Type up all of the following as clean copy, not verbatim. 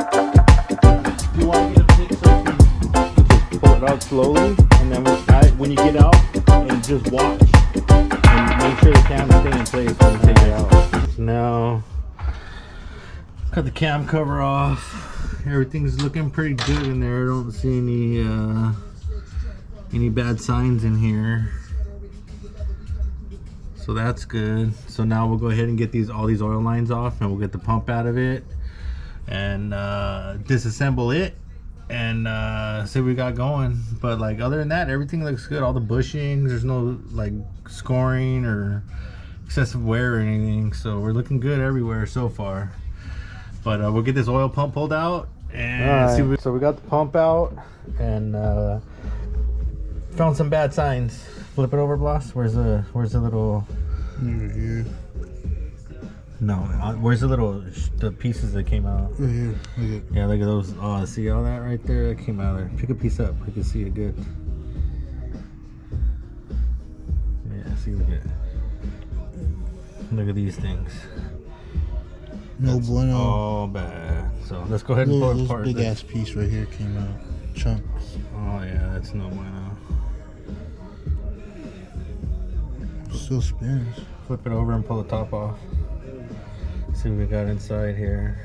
You want to get a fix so you can just pull it out slowly, and then when you get out, and just watch and make sure the cam stay in place when you take it out. Now, cut the cam cover off. Everything's looking pretty good in there. I don't see any bad signs in here. So that's good. So now we'll go ahead and get all these oil lines off, and we'll get the pump out of it and disassemble it and see what we got going. But like other than that, everything looks good. All the bushings, there's no like scoring or excessive wear or anything, so we're looking good everywhere so far. But we'll get this oil pump pulled out and see so we got the pump out and found some bad signs. Flip it over, Bloss. Where's the little Right here. No, where's the pieces that came out? Right here. Look at. Yeah, look at those. Oh, see all that right there? That came out there. Pick a piece up. I can see it good. Yeah, see, look at these things. No bueno. Oh, bad. So let's go ahead and pull it apart. This big ass piece right here came out. Chunks. Oh yeah, that's no bueno. Still spins. Flip it over and pull the top off. See what we got inside here.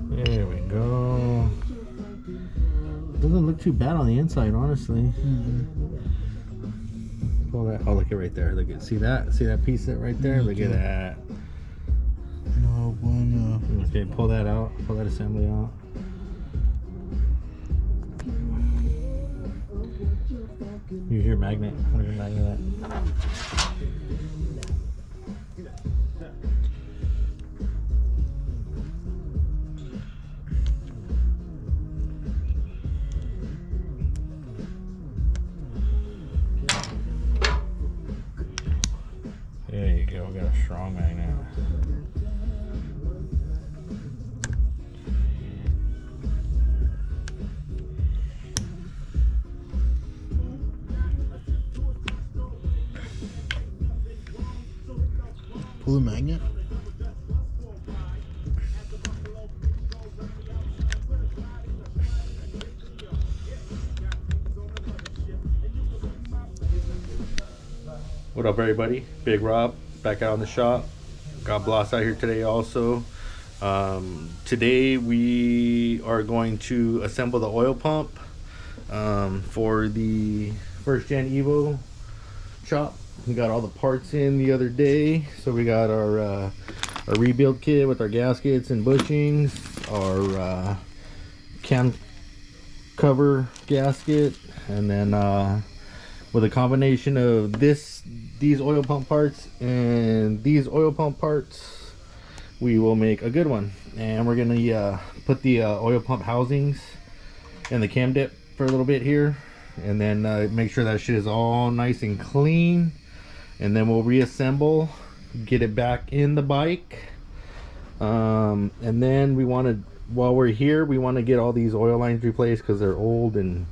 There we go. Doesn't look too bad on the inside, honestly. Pull that. Oh, look at right there. Look at see that piece right there. Look at that. No bueno. Okay, pull that out. Pull that assembly out. Use your magnet. Where's your magnet at? There you go. We got a strong magnet. Pull the magnet. What up, everybody? Big Rob back out in the shop. Got Bloss out here today also. Today we are going to assemble the oil pump for the first Gen Evo shop. We got all the parts in the other day, so we got our rebuild kit with our gaskets and bushings, our cam cover gasket, and then with a combination of these oil pump parts and these oil pump parts, we will make a good one. And we're gonna put the oil pump housings in the cam dip for a little bit here, and then make sure that shit is all nice and clean. And then we'll reassemble, get it back in the bike, and then we want to, while we're here, we want to get all these oil lines replaced because they're old and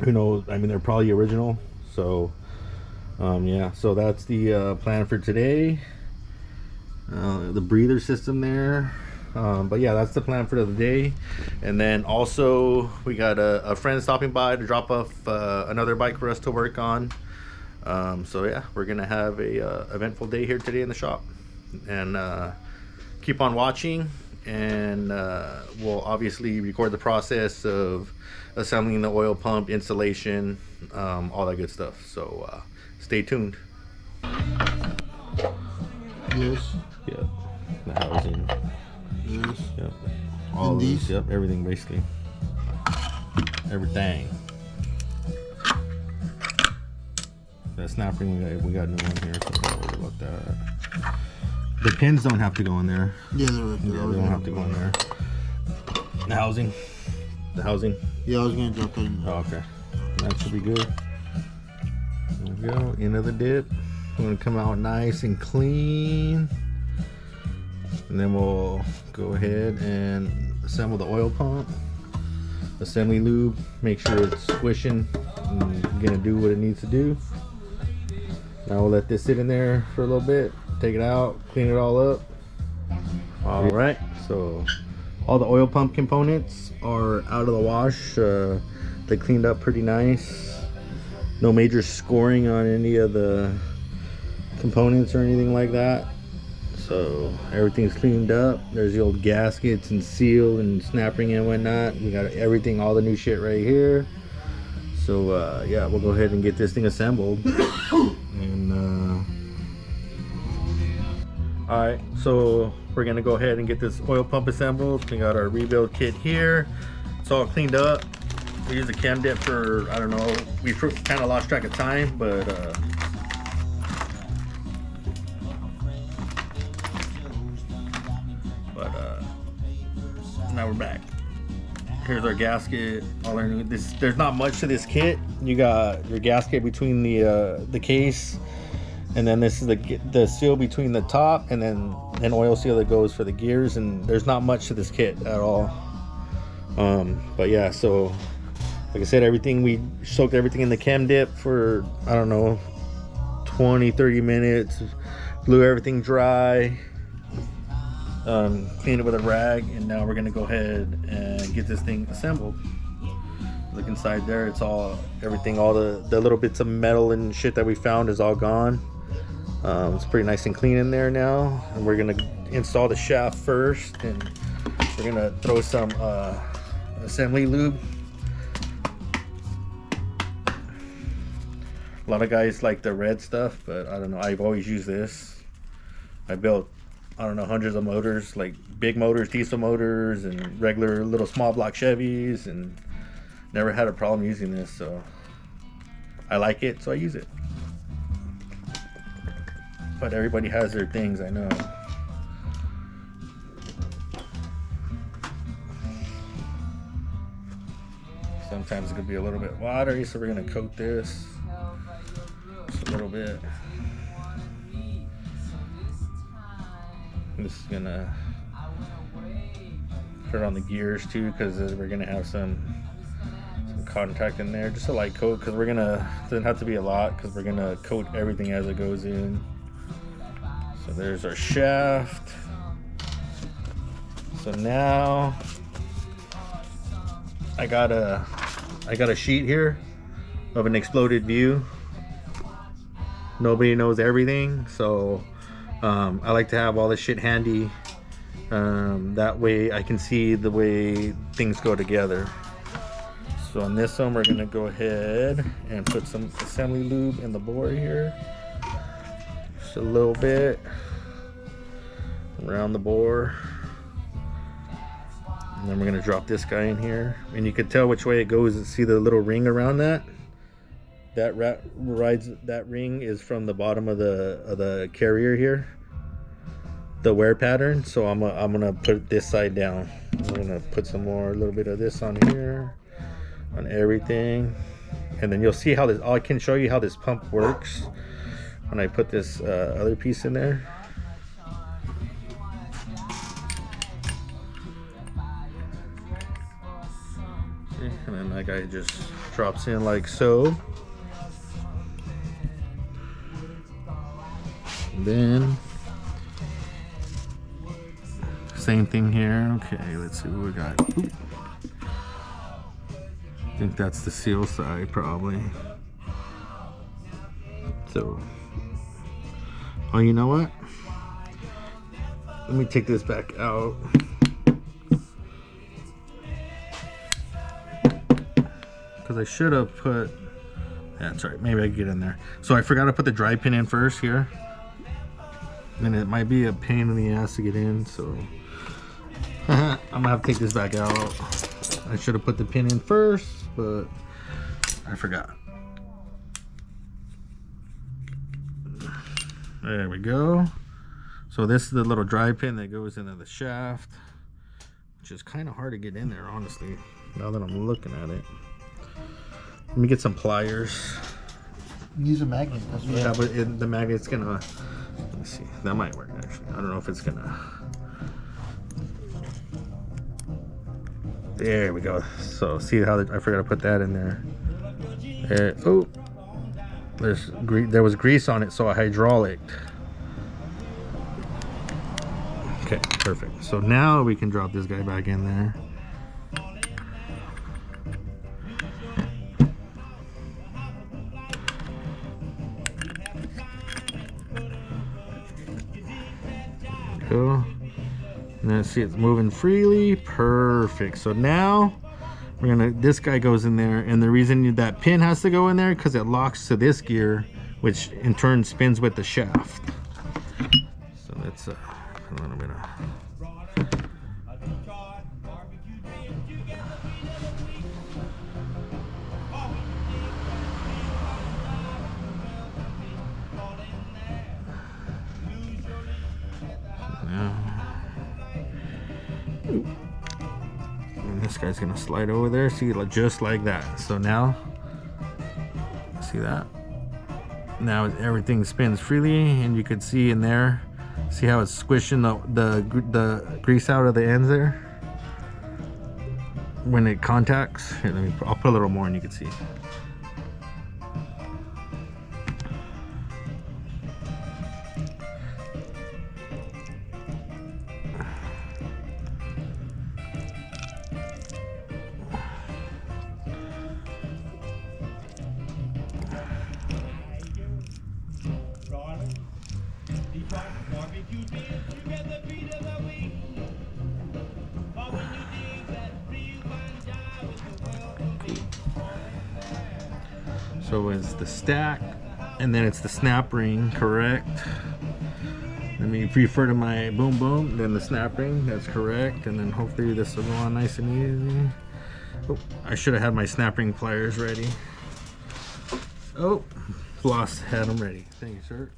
who knows, I mean, they're probably original. So yeah, so that's the plan for today. The breather system there, but yeah, that's the plan for the day. And then also we got a friend stopping by to drop off another bike for us to work on. So yeah, we're gonna have a eventful day here today in the shop, and keep on watching, and we'll obviously record the process of assembling the oil pump, installation, all that good stuff. So stay tuned. Yes. Yep, the housing. Yes. Yep, all And these. these? Yep, everything basically. Everything. That snap ring, we got a new one here, so don't worry about that. The pins don't have to go in there. Yeah, they're right there. Yeah, they don't have to go in there. The housing. Yeah, I was gonna drop that in there. Oh, okay. That should be good. There we go. End of the dip. We're gonna come out nice and clean, and then we'll go ahead and assemble the oil pump. Assembly lube. Make sure it's squishing and gonna do what it needs to do. Now we'll let this sit in there for a little bit, take it out, clean it all up. All right, so all the oil pump components are out of the wash. They cleaned up pretty nice. No major scoring on any of the components or anything like that. So everything's cleaned up. There's the old gaskets and seal and snap ring and whatnot. We got everything, all the new shit right here. So yeah, we'll go ahead and get this thing assembled. And all right, so we're gonna go ahead and get this oil pump assembled. We got our rebuild kit here. It's all cleaned up. We use a cam dip for, I don't know, we kind of lost track of time, but now we're back. Here's our gasket. There's not much to this kit. You got your gasket between the case, and then this is the seal between the top, and then an oil seal that goes for the gears. And there's not much to this kit at all. But yeah, so like I said, we soaked everything in the chem dip for, I don't know, 20-30 minutes. Blew everything dry. Cleaned it with a rag, and now we're gonna go ahead and get this thing assembled. Look inside there, it's all the little bits of metal and shit that we found is all gone. It's pretty nice and clean in there now, and we're gonna install the shaft first, and we're gonna throw some assembly lube. A lot of guys like the red stuff, but I don't know, I've always used this. I built, I don't know, hundreds of motors, like big motors, diesel motors, and regular little small block Chevys, and never had a problem using this. So I like it, so I use it. But everybody has their things, I know. Sometimes it could be a little bit watery, so we're gonna coat this just a little bit. I'm just gonna put it on the gears too, because we're gonna have some contact in there. Just a light coat, because doesn't have to be a lot, because we're gonna coat everything as it goes in. So there's our shaft. So now I got a sheet here of an exploded view. Nobody knows everything, so I like to have all this shit handy. That way I can see the way things go together. So on this one, we're gonna go ahead and put some assembly lube in the bore here. Just a little bit around the bore. And then we're gonna drop this guy in here. And you can tell which way it goes. See the little ring around that? That ring is from the bottom of the carrier here, the wear pattern. So I'm gonna put this side down. I'm gonna put a little bit of this on here, on everything, and then you'll see how this. I can show you how this pump works when I put this other piece in there. Okay, and then that guy just drops in like so. Then same thing here. Okay, let's see what we got. Oop. I think that's the seal side probably. So, oh, you know what? Let me take this back out. Because I should have put, that's right, maybe I can get in there. So I forgot to put the dry pin in first here. And it might be a pain in the ass to get in, so I'm gonna have to take this back out. I should have put the pin in first, but I forgot. There we go. So this is the little dry pin that goes into the shaft, which is kind of hard to get in there, honestly, now that I'm looking at it. Let me get some pliers. Use a magnet. That's what. Yeah, but the magnet's gonna. Let me see. That might work actually. I don't know if it's gonna. There we go. So see how I forgot to put that in there. There. Oh, there was grease on it, so I hydraulic. Okay, perfect. So now we can drop this guy back in there. Go. And then see it's moving freely. Perfect. So now this guy goes in there, and the reason that pin has to go in there because it locks to this gear, which in turn spins with the shaft. So that's a little bit of. And this guy's gonna slide over there, see, just like that. So now, see that? Now everything spins freely, and you can see in there, see how it's squishing the grease out of the ends there when it contacts. Here, I'll put a little more and you can see. So it's the stack, and then it's the snap ring, correct? Let me refer to my boom boom, then the snap ring, that's correct. And then hopefully this will go on nice and easy. Oh, I should have had my snap ring pliers ready. Oh, Floss had them ready. Thank you, sir.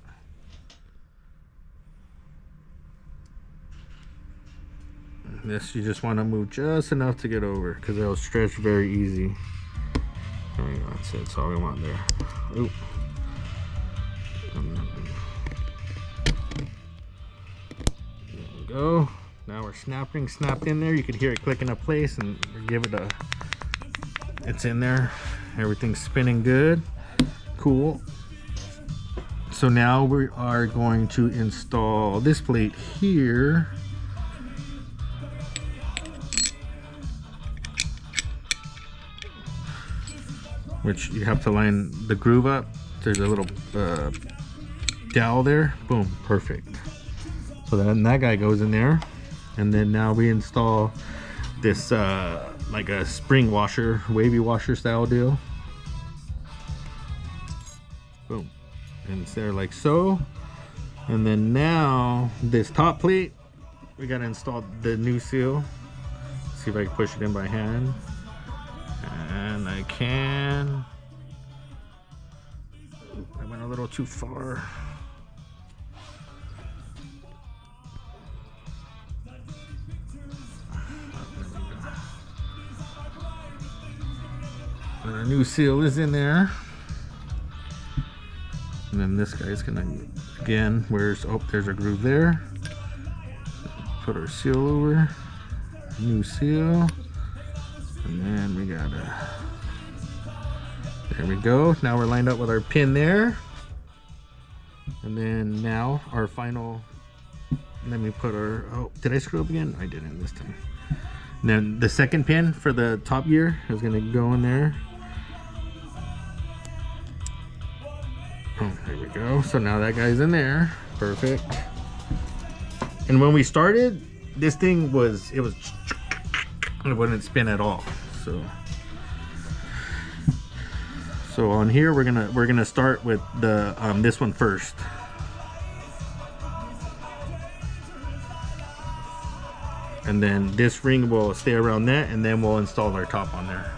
This you just want to move just enough to get over, because it'll stretch very easy. There we go, that's it, that's all we want there. Oop. There we go. Now we're snapping, snapped in there. You can hear it click into place, and give it a, it's in there. Everything's spinning good. Cool. So now we are going to install this plate here. Which you have to line the groove up. There's a little dowel there. Boom, perfect. So then that guy goes in there, and then now we install this like a spring washer, wavy washer style deal. Boom, and it's there like so. And then now this top plate, we gotta install the new seal. See if I can push it in by hand. And I can. I went a little too far. And our new seal is in there. And then this guy's gonna, again, there's a groove there. Put our seal over. New seal. And then we gotta, there we go. Now we're lined up with our pin there. And then now our final, let me put our, oh, did I screw up again? I didn't this time. And then the second pin for the top gear is gonna go in there. Oh, there we go. So now that guy's in there. Perfect. And when we started, this thing was, it wouldn't spin at all. So on here we're gonna start with the this one first. And then this ring will stay around that, and then we'll install our top on there.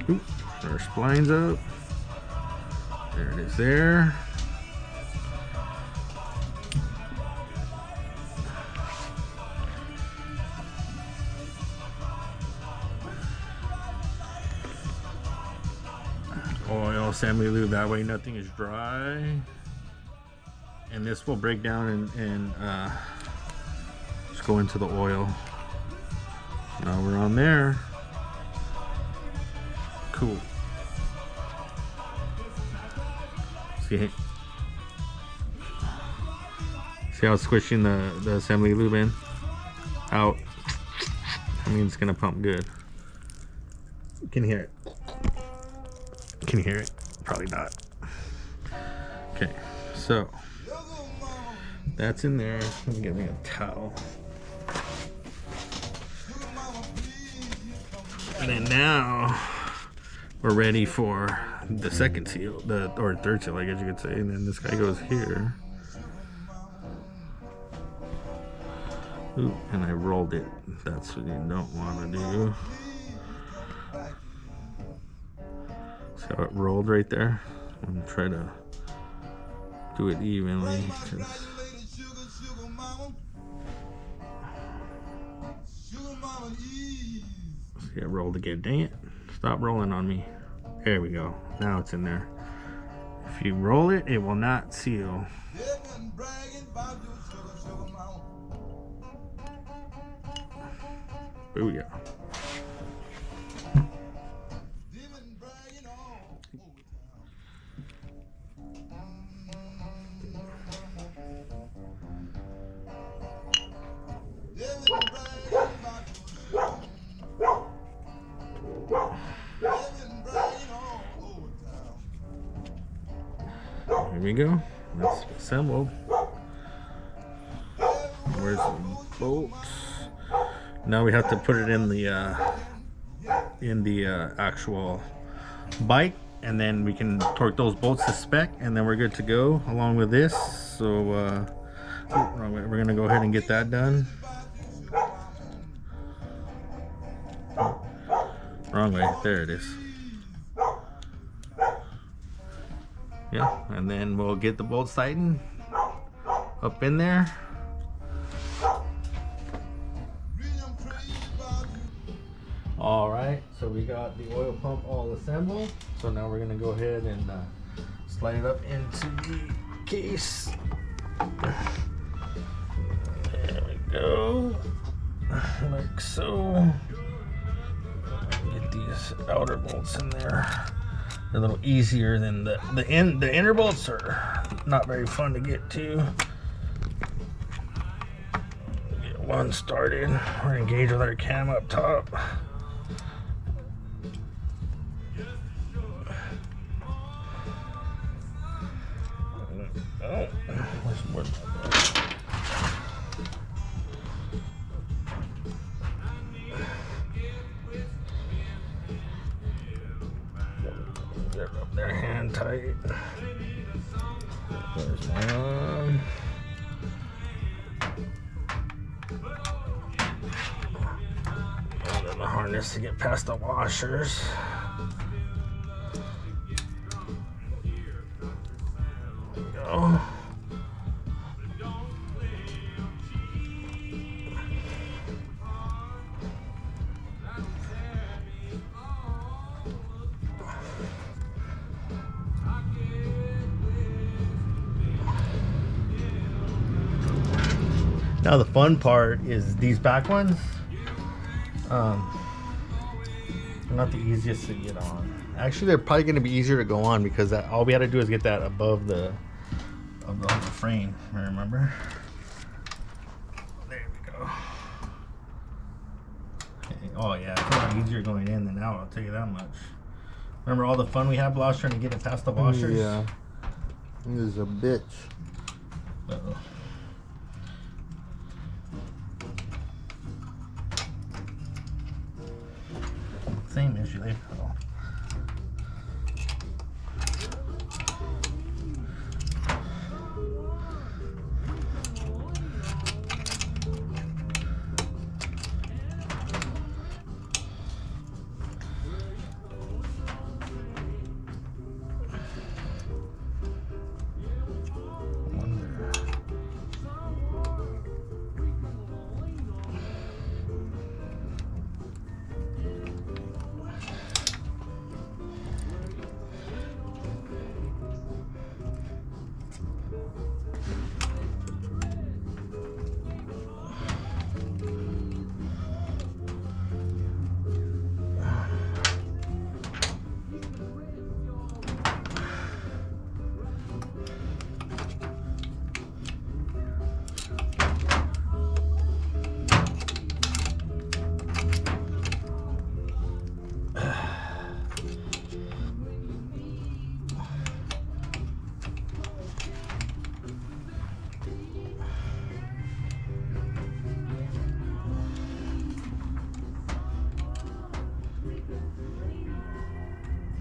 Oop, our splines up. There it is there. Oil, semi-lube, that way nothing is dry. and this will break down and just go into the oil. Now we're on there. Cool. See how it's squishing the assembly lube in? Out. I mean, it's gonna pump good. You can hear it. Can you hear it? Probably not. Okay, so that's in there. Let me get me a towel. And then now we're ready for the second seal, or third seal, I guess you could say. And then this guy goes here. Ooh, and I rolled it. That's what you don't want to do. See how it rolled right there? I'm gonna try to do it evenly. See, I rolled again. Dang it. Stop rolling on me. There we go. Now it's in there. If you roll it, it will not seal. Booyah. Here we go. That's assembled. Where's the bolts? Now we have to put it in the actual bike, and then we can torque those bolts to spec, and then we're good to go along with this. So wrong way. We're gonna go ahead and get that done. Wrong way. There it is. Yeah, and then we'll get the bolts tightened up in there. All right, so we got the oil pump all assembled. So now we're gonna go ahead and slide it up into the case. There we go, like so. Get these outer bolts in there. They're a little easier than the inner bolts are not very fun to get to. Get one started. We're gonna engage with our cam up top. Oh, where's they're up there hand tight. There's one. And then the harness to get past the washers. There we go. Now the fun part is these back ones. They're not the easiest to get on. Actually, they're probably going to be easier to go on because all we had to do is get that above the frame. Remember? There we go. Okay. Oh yeah, it's a lot easier going in than out. I'll tell you that much. Remember all the fun we had, Bloss, trying to get it past the washers? Yeah. This is a bitch. Uh-oh. Same issue there.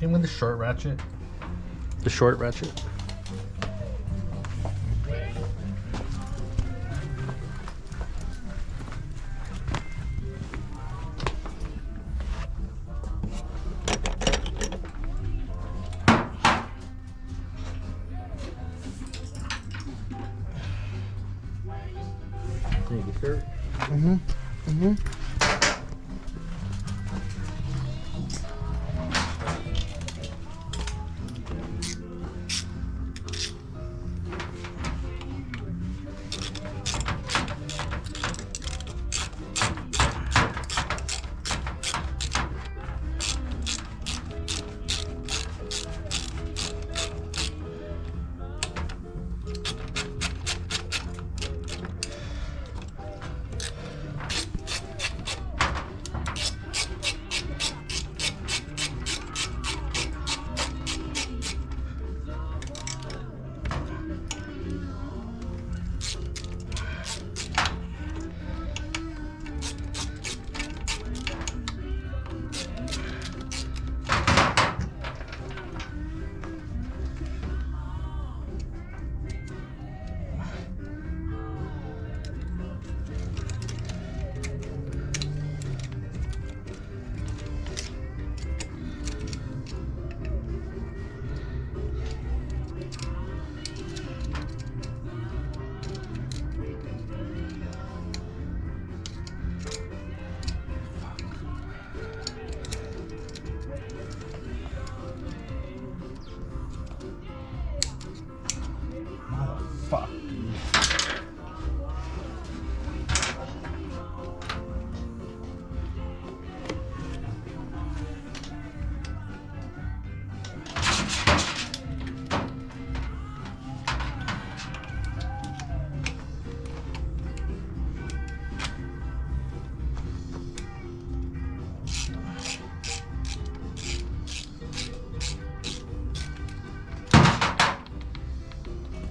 Him with the short ratchet. The short ratchet. Thank you, sir. Fuck, dude.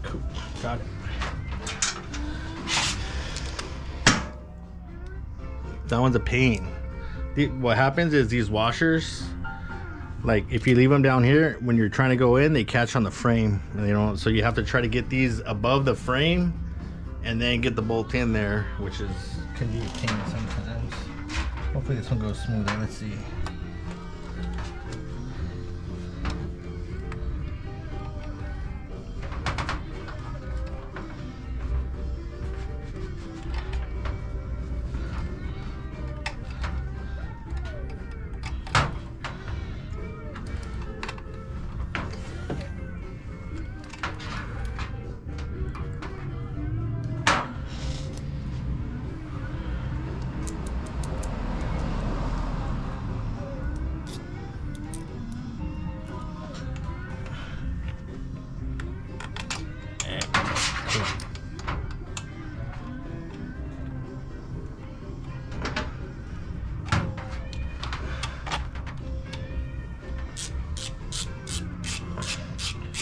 Cool. Got it. That one's a pain. What happens is these washers, like if you leave them down here, when you're trying to go in, they catch on the frame, and they don't. So you have to try to get these above the frame, and then get the bolt in there, which is Can be a pain sometimes. Hopefully this one goes smoother. Let's see.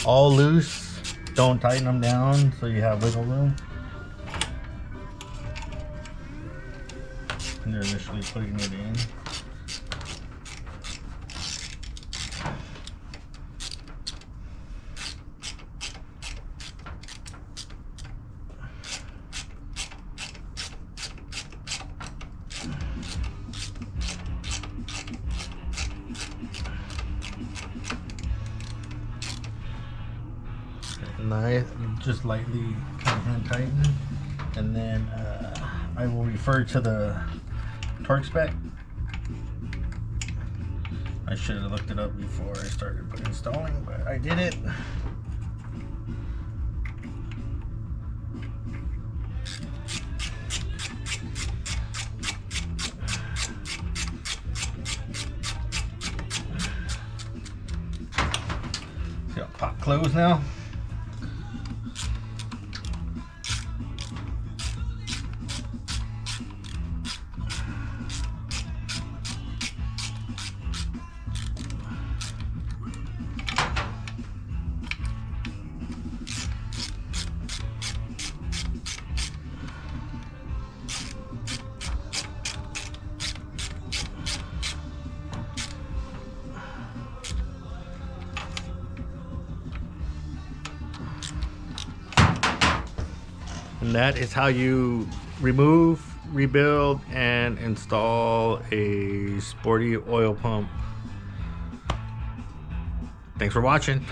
all loose. Don't tighten them down so you have wiggle room. And they're initially putting it in. Nice, just lightly kind of hand tighten, and then I will refer to the torque spec. I should have looked it up before I started installing, but I did it. See how pop close now. that is how you remove, rebuild, and install a Sporty oil pump. Thanks for watching.